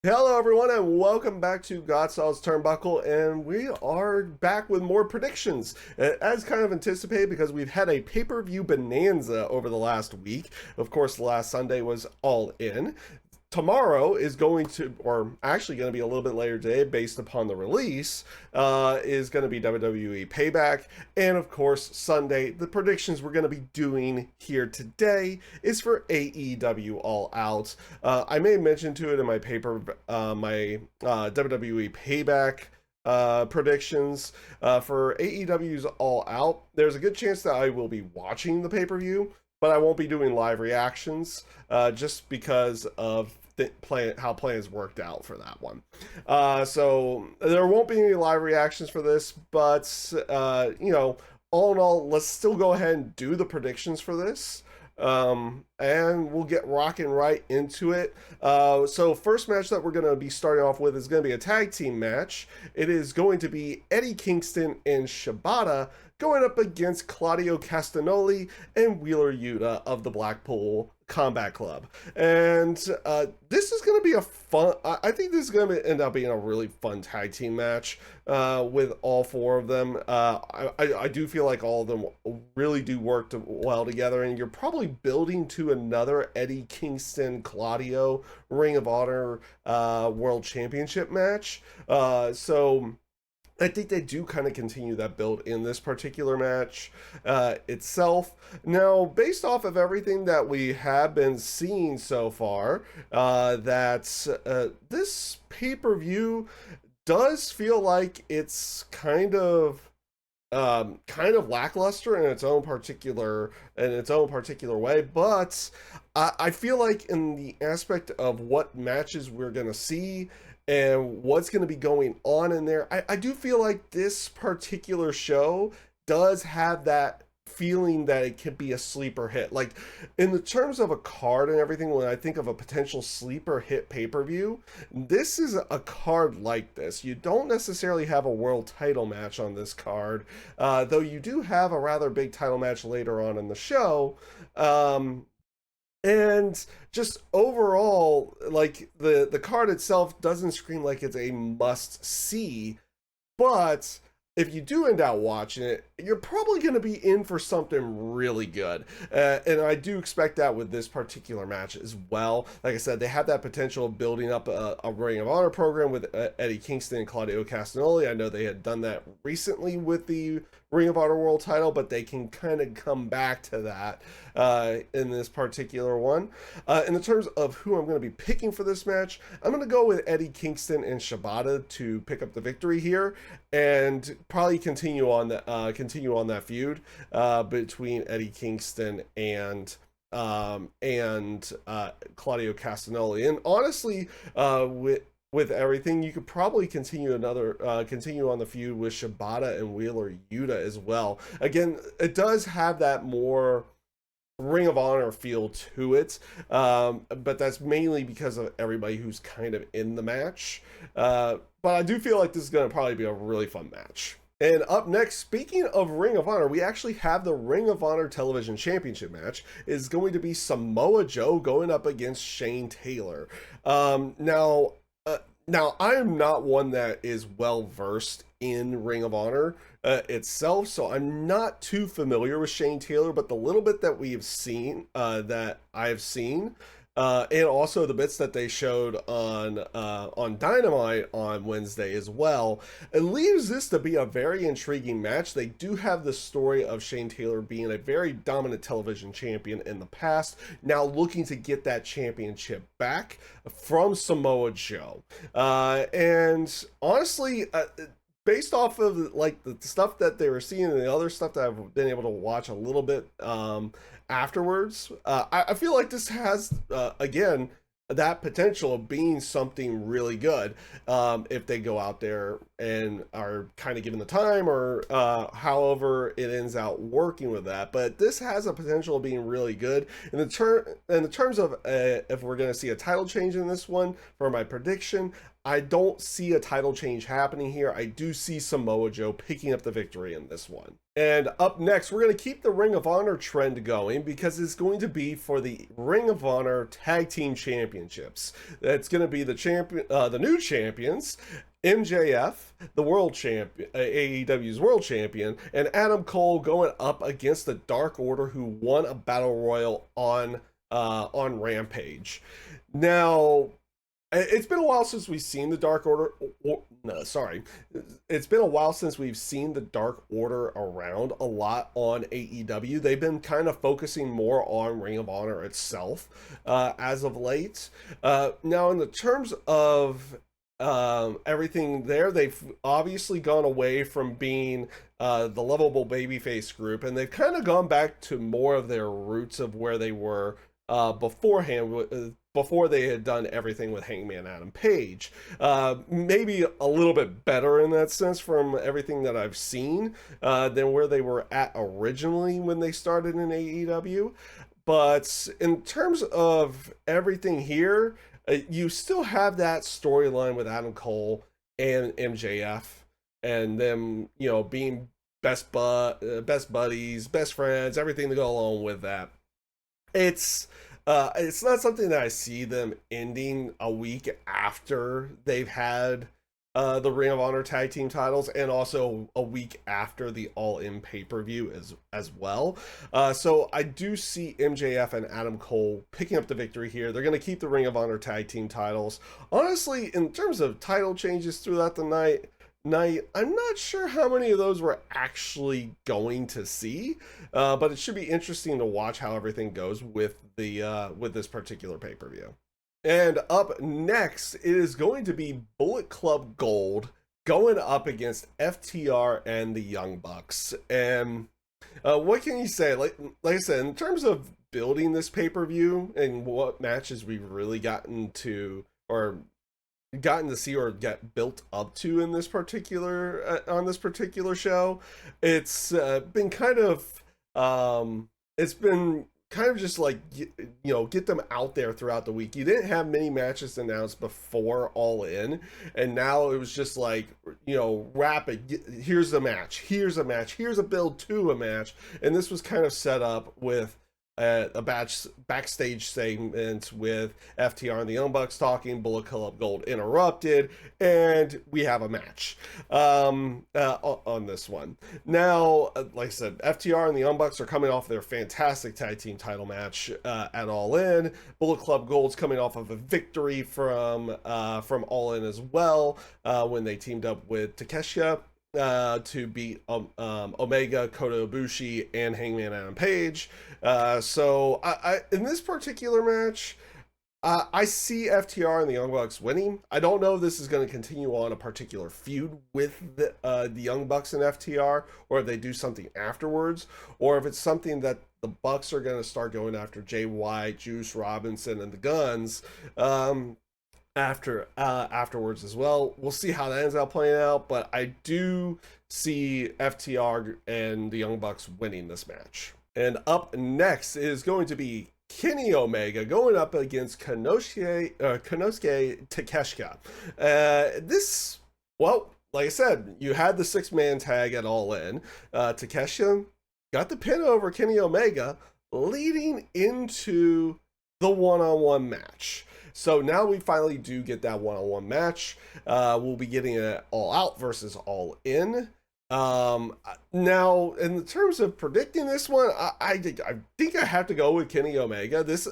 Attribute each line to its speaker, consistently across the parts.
Speaker 1: Hello, everyone, and welcome back to Godsall's Turnbuckle, and we are back with more predictions. As kind of anticipated, because we've had a pay-per-view bonanza over the last week. Of course, last Sunday was All In. Tomorrow is going to, or actually going to be a little bit later today based upon the release, is going to be WWE Payback. And of course, Sunday, the predictions we're going to be doing here today is for AEW All Out. I may mention to it in my WWE Payback predictions for AEW's All Out. There's a good chance that I will be watching the pay-per-view, but I won't be doing live reactions just because of how plans worked out for that one. So there won't be any live reactions for this, but all in all, let's still go ahead and do the predictions for this. And we'll get rocking right into it. So first match that we're going to be starting off with is going to be a tag team match. It is going to be Eddie Kingston and Shibata going up against Claudio Castagnoli and Wheeler Yuta of the Blackpool Combat Club. And this is going to be a fun, I think this is going to end up being a really fun tag team match with all four of them. I do feel like all of them really do work well together, and you're probably building to another Eddie Kingston Claudio Ring of Honor World Championship match. So I think they do kind of continue that build in this particular match itself. Now, based off of everything that we have been seeing so far, this pay-per-view does feel like it's kind of lackluster in its own particular way, but I feel like in the aspect of what matches we're gonna see and what's going to be going on in there, I do feel like this particular show does have that feeling that it could be a sleeper hit. Like, in the terms of a card and everything, when I think of a potential sleeper hit pay-per-view, this is a card like this. You don't necessarily have a world title match on this card, though you do have a rather big title match later on in the show. And just overall, like, the card itself doesn't scream like it's a must see, but if you do end up watching it, you're probably going to be in for something really good. And I do expect that with this particular match as well. Like I said, they have that potential of building up a Ring of Honor program with Eddie Kingston and Claudio Castagnoli. I know they had done that recently with the Ring of Honor World title, but they can kind of come back to that in this particular one. In the terms of who I'm going to be picking for this match, I'm going to go with Eddie Kingston and Shibata to pick up the victory here, and probably continue on that feud between Eddie Kingston and Claudio Castagnoli. And honestly, with everything, you could probably continue on the feud with Shibata and Wheeler Yuta as well. Again, it does have that more Ring of Honor feel to it, but that's mainly because of everybody who's kind of in the match. But I do feel like this is going to probably be a really fun match. And up next, speaking of Ring of Honor, we actually have the Ring of Honor Television Championship match. Is going to be Samoa Joe going up against Shane Taylor. Now I am not one that is well versed in Ring of Honor itself, so I'm not too familiar with Shane Taylor, but the little bit that we have seen, that I've seen, and also the bits that they showed on Dynamite on Wednesday as well, it leaves this to be a very intriguing match. They do have the story of Shane Taylor being a very dominant television champion in the past, now looking to get that championship back from Samoa Joe. And honestly, based off of like the stuff that they were seeing and the other stuff that I've been able to watch a little bit afterwards, I feel like this has again that potential of being something really good if they go out there and are kind of given the time, or however it ends out working with that. But this has a potential of being really good. In the terms of if we're going to see a title change in this one, for my prediction, I don't see a title change happening here. I do see Samoa Joe picking up the victory in this one. And up next, we're going to keep the Ring of Honor trend going because it's going to be for the Ring of Honor Tag Team Championships. It's going to be the new champions, MJF, the world champion, AEW's world champion, and Adam Cole going up against the Dark Order, who won a battle royal on Rampage. Now, it's been a while since we've seen the Dark Order. No, sorry. It's been a while since we've seen the Dark Order around a lot on AEW. They've been kind of focusing more on Ring of Honor itself as of late. Now, in the terms of everything there, they've obviously gone away from being the lovable babyface group, and they've kind of gone back to more of their roots of where they were beforehand, before they had done everything with Hangman Adam Page. Maybe a little bit better in that sense from everything that I've seen than where they were at originally when they started in AEW. But in terms of everything here, you still have that storyline with Adam Cole and MJF and them, being best buddies, best friends, everything to go along with that. It's not something that I see them ending a week after they've had the Ring of Honor tag team titles, and also a week after the All In pay-per-view as well. So I do see MJF and Adam Cole picking up the victory here. They're going to keep the Ring of Honor tag team titles. Honestly, in terms of title changes throughout the night, I'm not sure how many of those we're actually going to see, but it should be interesting to watch how everything goes with this particular pay-per-view. And up next, it is going to be Bullet Club Gold going up against FTR and the Young Bucks. And what can you say? Like I said, in terms of building this pay-per-view and what matches we've really gotten to see or get built up to in this particular on this particular show, it's been kind of just like, get them out there throughout the week. You didn't have many matches announced before All In, and now it was just like, rapid, here's a match, here's a build to a match. And this was kind of set up with a backstage segment with FTR and the Young Bucks talking. Bullet Club Gold interrupted, and we have a match on this one. Now, like I said, FTR and the Young Bucks are coming off their fantastic tag team title match at All In. Bullet Club Gold's coming off of a victory from All In as well when they teamed up with Takeshita to beat Omega, Kota Ibushi, and Hangman Adam Page. So I in this particular match, I see FTR and the Young Bucks winning. I don't know if this is going to continue on a particular feud with the Young Bucks and FTR, or if they do something afterwards, or if it's something that the Bucks are going to start going after Jay White, Juice Robinson, and the Guns afterwards as well. We'll see how that ends up playing out, but I do see FTR and the Young Bucks winning this match. And up next is going to be Kenny Omega going up against Konosuke Takeshita. Like I said, you had the 6-man tag at All In. Takeshita got the pin over Kenny Omega, leading into the one-on-one match. So now we finally do get that one-on-one match. We'll be getting it All Out versus All In. Now, in terms of predicting this one, I think I have to go with Kenny Omega. This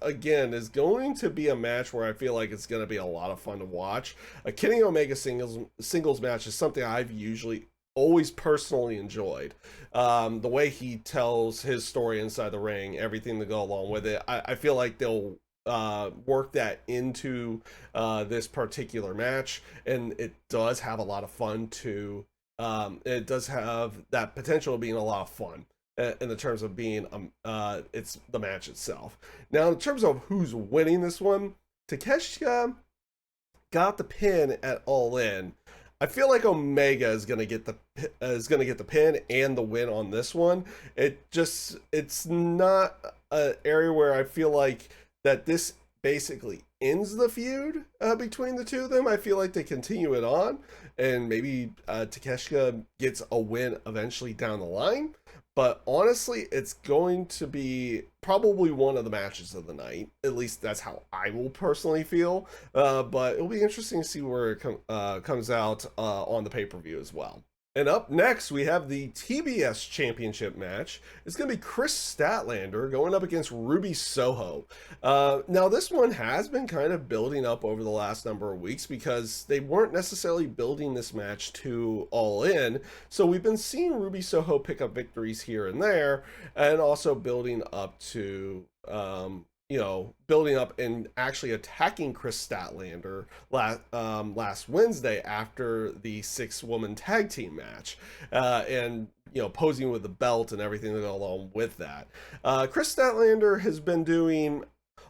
Speaker 1: again is going to be a match where I feel like it's going to be a lot of fun to watch. A Kenny Omega singles match is something I've usually always personally enjoyed. The way he tells his story inside the ring, everything to go along with it. I feel like they'll work that into this particular match, and it does have a lot of fun to it does have that potential of being a lot of fun in the terms of being it's the match itself. Now, in terms of who's winning this one, Takeshita got the pin at All In. I feel like Omega is gonna get the pin and the win on this one. It's not an area where I feel like that this basically ends the feud between the two of them. I feel like they continue it on, and maybe Takeshita gets a win eventually down the line. But honestly, it's going to be probably one of the matches of the night. At least that's how I will personally feel. But it'll be interesting to see where it comes out on the pay-per-view as well. And up next, we have the TBS Championship match. It's going to be Chris Statlander going up against Ruby Soho. Now, this one has been kind of building up over the last number of weeks because they weren't necessarily building this match to All In. So we've been seeing Ruby Soho pick up victories here and there, and also building up to building up and actually attacking Chris Statlander last Wednesday after the 6-woman tag team match, and posing with the belt and everything that go along with that. Chris Statlander has been doing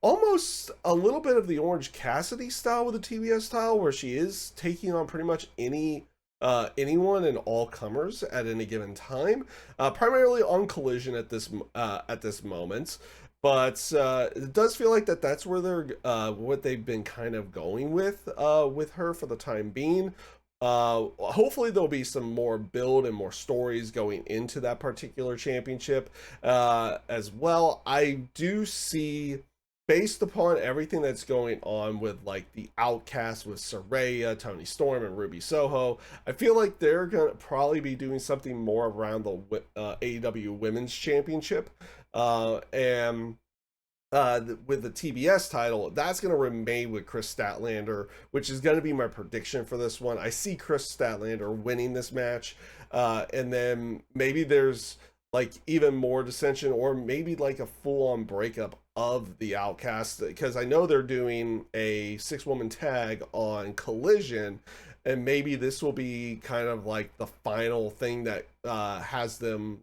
Speaker 1: almost a little bit of the Orange Cassidy style with the TBS style, where she is taking on pretty much anyone and all comers at any given time, primarily on Collision at this moment. But it does feel like that's where they're what they've been kind of going with her for the time being. Hopefully there'll be some more build and more stories going into that particular championship as well. I do see, based upon everything that's going on with like the Outcast with Saraya, Tony Storm, and Ruby Soho, I feel like they're gonna probably be doing something more around the AEW Women's Championship, and with the TBS title, that's going to remain with Chris Statlander, which is going to be my prediction for this one. I see Chris Statlander winning this match, and then maybe there's like even more dissension, or maybe like a full-on breakup of the Outcast, because I know they're doing a 6-woman tag on Collision, and maybe this will be kind of like the final thing that has them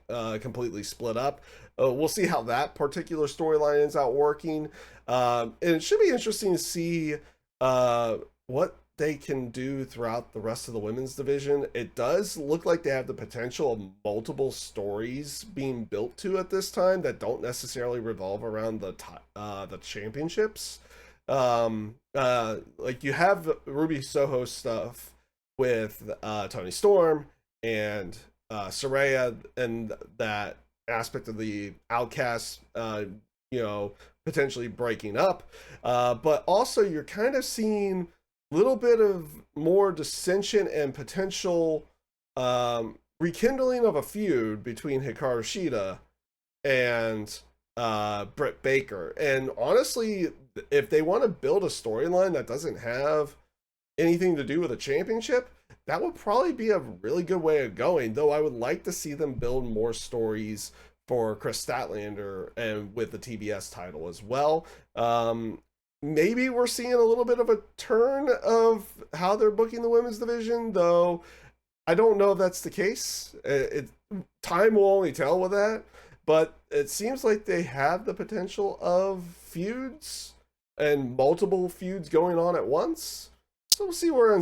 Speaker 1: completely split up. We'll see how that particular storyline ends out working, and it should be interesting to see what they can do throughout the rest of the women's division. It does look like they have the potential of multiple stories being built to at this time that don't necessarily revolve around the championships. Like you have Ruby Soho stuff with Tony Storm and Saraya, and that aspect of the Outcast, potentially breaking up, but also you're kind of seeing a little bit of more dissension and potential rekindling of a feud between Hikaru Shida and Britt Baker. And honestly, if they want to build a storyline that doesn't have anything to do with a championship, that would probably be a really good way of going, though I would like to see them build more stories for Chris Statlander and with the TBS title as well. Maybe we're seeing a little bit of a turn of how they're booking the women's division, though I don't know if that's the case. Time will only tell with that, but it seems like they have the potential of feuds and multiple feuds going on at once. So we'll see where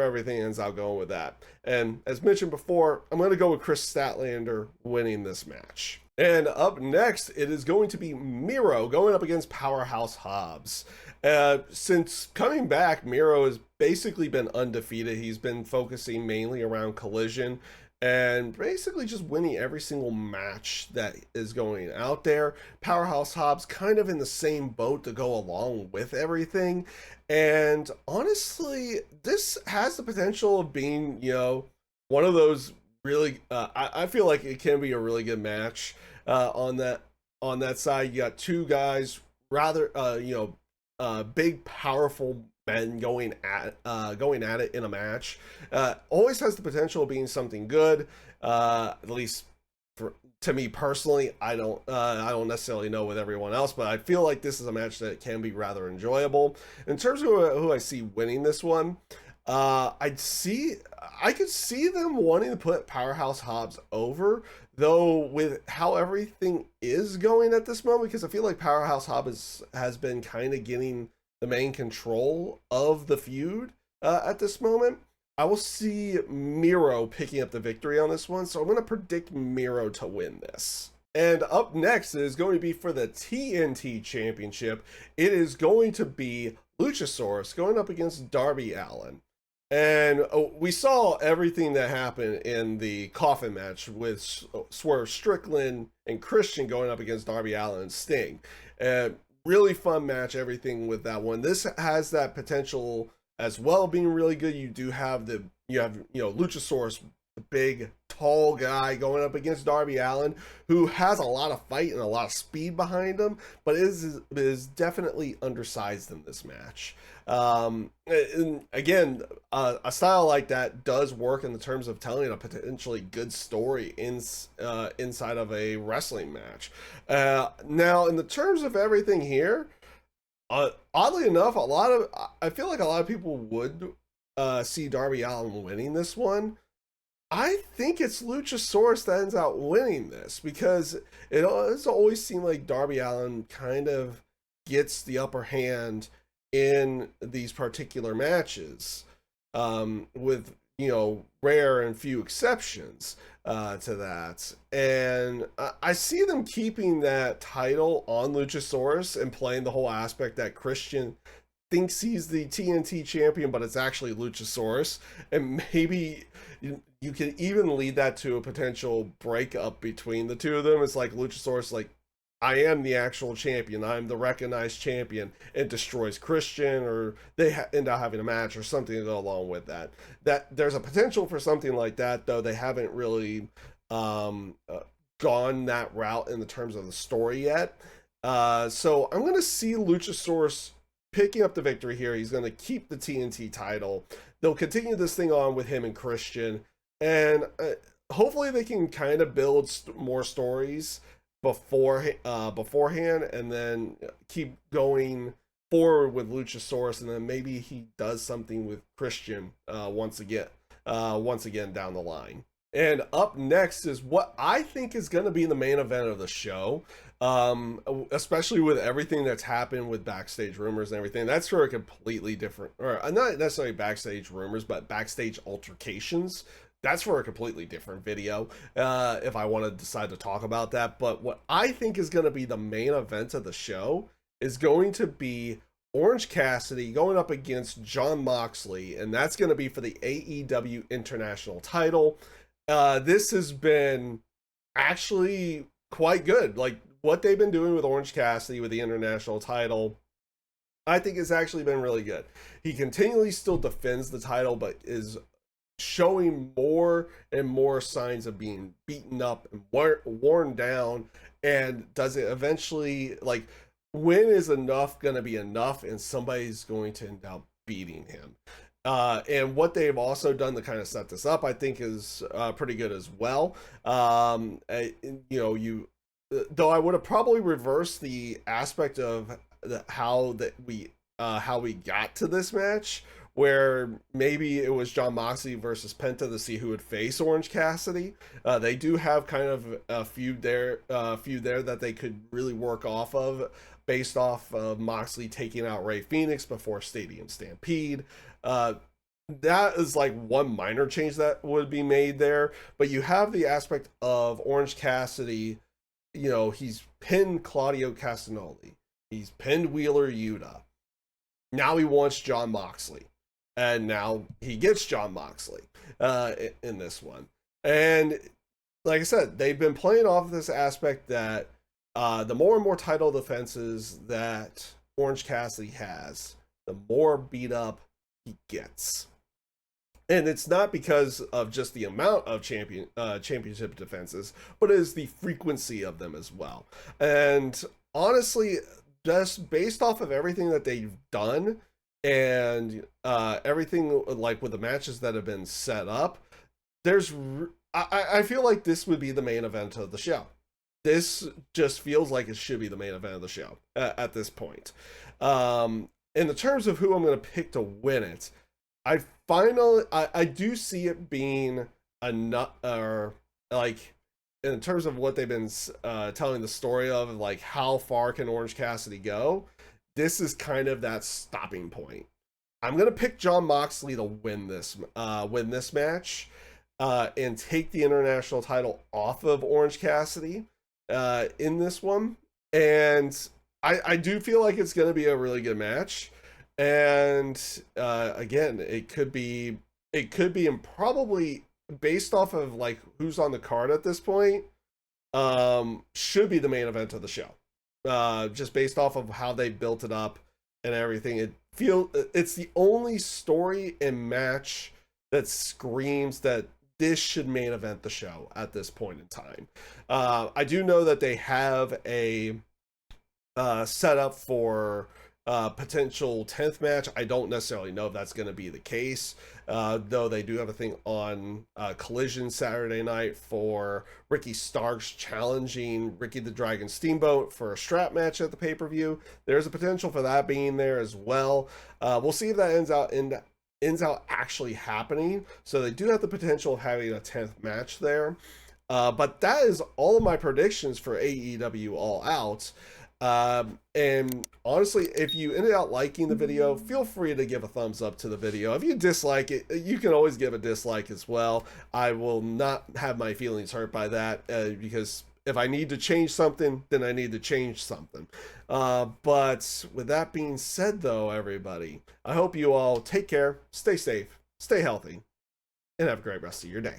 Speaker 1: everything ends out going with that. And as mentioned before, I'm going to go with Chris Statlander winning this match. And up next, it is going to be Miro going up against Powerhouse Hobbs. Since coming back, Miro has basically been undefeated. He's been focusing mainly around Collision and basically just winning every single match that is going out there. Powerhouse Hobbs kind of in the same boat to go along with everything. And honestly, this has the potential of being, one of those really, I feel like it can be a really good match on that side. You got two guys, rather, big, powerful men going at it in a match. Always has the potential of being something good. At least to me personally, I don't necessarily know with everyone else, but I feel like this is a match that can be rather enjoyable. In terms of who I see winning this one, I could see them wanting to put Powerhouse Hobbs over, though with how everything is going at this moment, because I feel like Powerhouse Hobbs has been kind of getting the main control of the feud at this moment. I will see Miro picking up the victory on this one, so I'm going to predict Miro to win this. And up next is going to be for the TNT Championship. It is going to be Luchasaurus going up against Darby Allin. And we saw everything that happened in the coffin match with Swerve Strickland and Christian going up against Darby Allin and Sting. Really fun match, everything with that one. This has that potential as well being really good. You have Luchasaurus, the big tall guy going up against Darby Allin, who has a lot of fight and a lot of speed behind him, but is definitely undersized in this match. And again, a style like that does work in the terms of telling a potentially good story inside of a wrestling match. Now, in the terms of everything here, oddly enough, I feel like a lot of people would see Darby Allin winning this one. I think it's Luchasaurus that ends out winning this, because it has always seemed like Darby Allin kind of gets the upper hand in these particular matches, with rare and few exceptions to that. And I see them keeping that title on Luchasaurus and playing the whole aspect that Christian thinks he's the TNT champion, but it's actually Luchasaurus. And maybe you can even lead that to a potential breakup between the two of them. It's like Luchasaurus, like, I am the actual champion, I'm the recognized champion, and destroys Christian, or they end up having a match or something to go along with that. That there's a potential for something like that, though they haven't really gone that route in the terms of the story yet. So I'm going to see Luchasaurus picking up the victory here. He's going to keep the TNT title. They'll continue this thing on with him and Christian, and hopefully they can kind of build more stories beforehand, and then keep going forward with Luchasaurus, and then maybe he does something with Christian once again down the line. And up next is what I think is going to be the main event of the show, especially with everything that's happened with backstage rumors and everything. That's for a completely different, or not necessarily backstage rumors, but backstage altercations. That's for a completely different video, if I want to decide to talk about that. But what I think is going to be the main event of the show is going to be Orange Cassidy going up against Jon Moxley, and that's going to be for the AEW International title. This has been actually quite good. Like, what they've been doing with Orange Cassidy with the International title, I think has actually been really good. He continually still defends the title, but is showing more and more signs of being beaten up and worn down. And does it eventually, like, when is enough going to be enough, and somebody's going to end up beating him? And what they've also done to kind of set this up, I think, is pretty good as well. Though I would have probably reversed the aspect of how we got to this match, where maybe it was Jon Moxley versus Penta to see who would face Orange Cassidy. They do have kind of a feud there that they could really work off of, based off of Moxley taking out Rey Fenix before Stadium Stampede. That is like one minor change that would be made there. But you have the aspect of Orange Cassidy, he's pinned Claudio Castagnoli. He's pinned Wheeler Yuta. Now he wants Jon Moxley. And now he gets Jon Moxley in this one. And like I said, they've been playing off this aspect that the more and more title defenses that Orange Cassidy has, the more beat up he gets. And it's not because of just the amount of championship defenses, but it is the frequency of them as well. And honestly, just based off of everything that they've done, and everything, like with the matches that have been set up, I feel like this would be the main event of the show. This just feels like it should be the main event of the show at this point. In the terms of who I'm going to pick to win it, I do see it being like, in terms of what they've been telling the story of, like, how far can Orange Cassidy go? This is kind of that stopping point. I'm gonna pick Jon Moxley to win this match, and take the international title off of Orange Cassidy. in this one, and I do feel like it's going to be a really good match. And again, it could be and probably based off of like who's on the card at this point, should be the main event of the show. Just based off of how they built it up and everything, it's the only story and match that screams that this should main event the show at this point in time. I do know that they have a setup for potential 10th match. I don't necessarily know if that's going to be the case, though they do have a thing on Collision Saturday night for Ricky Starks challenging Ricky the Dragon Steamboat for a strap match at the pay-per-view. There's a potential for that being there as well. We'll see if that ends out actually happening. So they do have the potential of having a 10th match there. But that is all of my predictions for AEW All Out. And honestly, if you ended up liking the video, feel free to give a thumbs up to the video. If you dislike it, you can always give a dislike as well. I will not have my feelings hurt by that, because if I need to change something, then I need to change something. But with that being said, though, everybody, I hope you all take care, stay safe, stay healthy, and have a great rest of your day.